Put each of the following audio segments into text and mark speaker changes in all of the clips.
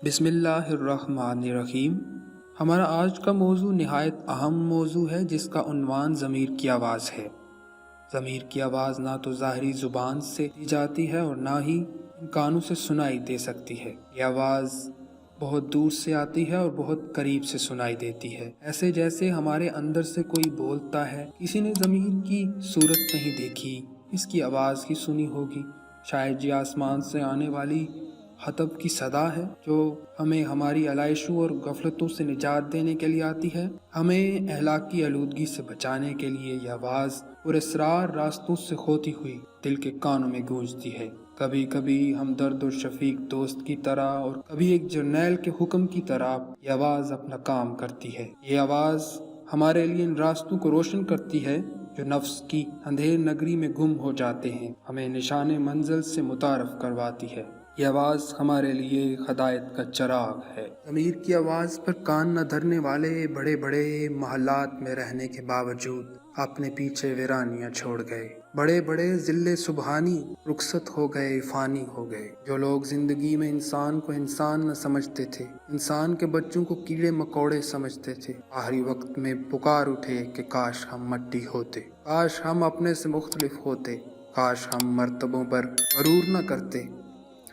Speaker 1: بسم اللہ الرحمن الرحیم۔ ہمارا آج کا موضوع نہایت اہم موضوع ہے، جس کا عنوان ضمیر کی آواز ہے۔ ضمیر کی آواز نہ تو ظاہری زبان سے دی جاتی ہے اور نہ ہی ان کانوں سے سنائی دے سکتی ہے۔ یہ آواز بہت دور سے آتی ہے اور بہت قریب سے سنائی دیتی ہے، ایسے جیسے ہمارے اندر سے کوئی بولتا ہے۔ کسی نے ضمیر کی صورت نہیں دیکھی، اس کی آواز کی سنی ہوگی۔ شاید یہ آسمان سے آنے والی حتب کی صدا ہے، جو ہمیں ہماری علائشوں اور غفلتوں سے نجات دینے کے لیے آتی ہے، ہمیں اخلاقی آلودگی سے بچانے کے لیے۔ یہ آواز پر اسرار راستوں سے ہوتی ہوئی دل کے کانوں میں گونجتی ہے، کبھی کبھی ہمدرد اور شفیق دوست کی طرح، اور کبھی ایک جرنیل کے حکم کی طرح یہ آواز اپنا کام کرتی ہے۔ یہ آواز ہمارے لیے ان راستوں کو روشن کرتی ہے جو نفس کی اندھیر نگری میں گم ہو جاتے ہیں، ہمیں نشان منزل سے متعارف کرواتی ہے۔ یہ آواز ہمارے لیے ہدایت کا چراغ ہے۔ ضمیر کی آواز پر کان نہ دھرنے والے بڑے بڑے محلات میں رہنے کے باوجود اپنے پیچھے ویرانیاں چھوڑ گئے۔ بڑے بڑے ضلع سبحانی رخصت ہو گئے، فانی ہو گئے۔ جو لوگ زندگی میں انسان کو انسان نہ سمجھتے تھے، انسان کے بچوں کو کیڑے مکوڑے سمجھتے تھے، آخری وقت میں پکار اٹھے کہ کاش ہم مٹی ہوتے، کاش ہم اپنے سے مختلف ہوتے، کاش ہم مرتبوں پر غرور نہ کرتے۔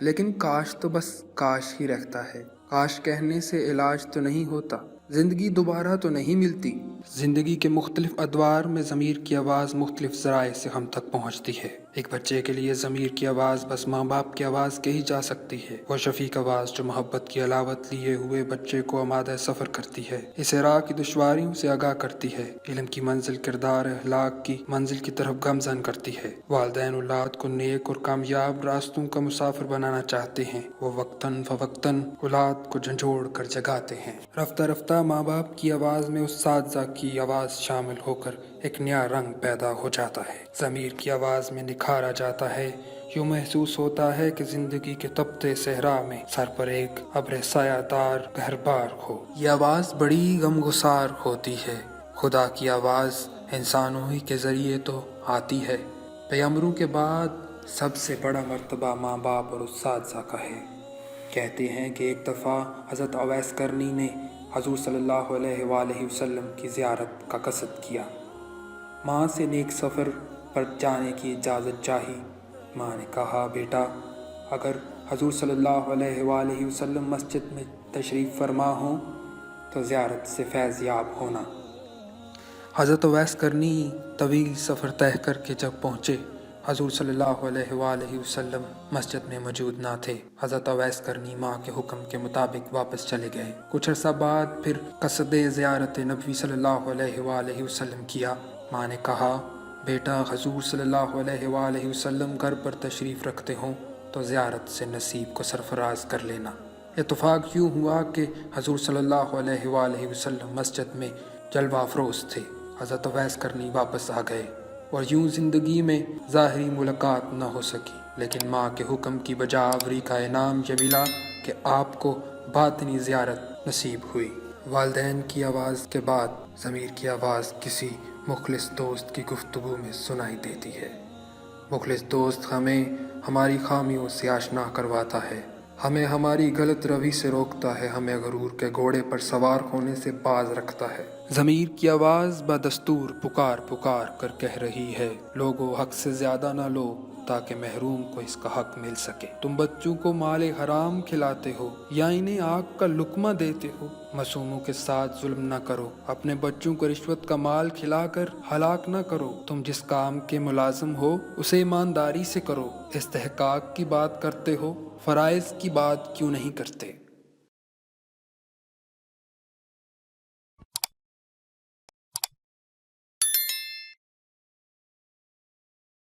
Speaker 1: لیکن کاش تو بس کاش ہی رہتا ہے۔ کاش کہنے سے علاج تو نہیں ہوتا، زندگی دوبارہ تو نہیں ملتی۔ زندگی کے مختلف ادوار میں ضمیر کی آواز مختلف ذرائع سے ہم تک پہنچتی ہے۔ ایک بچے کے لیے ضمیر کی آواز بس ماں باپ کی آواز کہی جا سکتی ہے، وہ شفیق آواز جو محبت کی علاوت لیے ہوئے بچے کو آمادہ سفر کرتی ہے، اسے راہ کی دشواریوں سے آگاہ کرتی ہے، علم کی منزل، کردار، اخلاق کی منزل کی طرف گامزن کرتی ہے۔ والدین اولاد کو نیک اور کامیاب راستوں کا مسافر بنانا چاہتے ہیں، وہ وقتاً فوقتاً اولاد کو جھنجھوڑ کر جگاتے ہیں۔ رفتہ رفتہ ماں باپ کی آواز میں اساتذہ کی آواز شامل ہو کر ایک نیا رنگ پیدا ہو جاتا ہے، ضمیر کی آواز میں نکھار آ جاتا ہے۔ یوں محسوس ہوتا ہے کہ زندگی کے تپتے صحرا میں سر پر ایک ابر سایہ دار گہربار ہو۔ یہ آواز بڑی غمگسار ہوتی ہے۔ خدا کی آواز انسانوں ہی کے ذریعے تو آتی ہے، پیغمبروں کے بعد سب سے بڑا مرتبہ ماں باپ اور اساتذہ کا ہے۔ کہتے ہیں کہ ایک دفعہ حضرت اویس کرنی نے حضور صلی اللہ علیہ وآلہ وسلم کی زیارت کا قصد کیا۔ ماں سے نیک سفر پر جانے کی اجازت چاہی۔ ماں نے کہا، بیٹا، اگر حضور صلی اللہ علیہ وآلہ وسلم مسجد میں تشریف فرما ہوں تو زیارت سے فیض یاب ہونا۔ حضرت اویس کرنی طویل سفر طے کر کے جب پہنچے، حضور صلی اللہ علیہ وآلہ وسلم مسجد میں موجود نہ تھے۔ حضرت اویس کرنی ماں کے حکم کے مطابق واپس چلے گئے۔ کچھ عرصہ بعد پھر قصد زیارت نبی صلی اللہ علیہ وآلہ وسلم کیا۔ ماں نے کہا، بیٹا، حضور صلی اللہ علیہ وآلہ وسلم گھر پر تشریف رکھتے ہوں تو زیارت سے نصیب کو سرفراز کر لینا۔ اتفاق یوں ہوا کہ حضور صلی اللہ علیہ وآلہ وسلم مسجد میں جلوہ افروز تھے۔ حضرت اویس کرنی واپس آ گئے اور یوں زندگی میں ظاہری ملاقات نہ ہو سکی، لیکن ماں کے حکم کی بجا آوری کا انعام یہ ملا کہ آپ کو باطنی زیارت نصیب ہوئی۔ والدین کی آواز کے بعد ضمیر کی آواز کسی مخلص دوست کی گفتگو میں سنائی دیتی ہے۔ مخلص دوست ہمیں ہماری خامیوں سے آشنا کرواتا ہے، ہمیں ہماری غلط روی سے روکتا ہے، ہمیں غرور کے گھوڑے پر سوار ہونے سے باز رکھتا ہے۔ ضمیر کی آواز بدستور پکار پکار کر کہہ رہی ہے، لوگو حق سے زیادہ نہ لو تاکہ محروم کو اس کا حق مل سکے۔ تم بچوں کو مال حرام کھلاتے ہو یا انہیں آگ کا لقمہ دیتے ہو، معصوموں کے ساتھ ظلم نہ کرو، اپنے بچوں کو رشوت کا مال کھلا کر ہلاک نہ کرو، تم جس کام کے ملازم ہو اسے ایمانداری سے کرو، استحقاق کی بات کرتے ہو، فرائض کی بات کیوں نہیں کرتے؟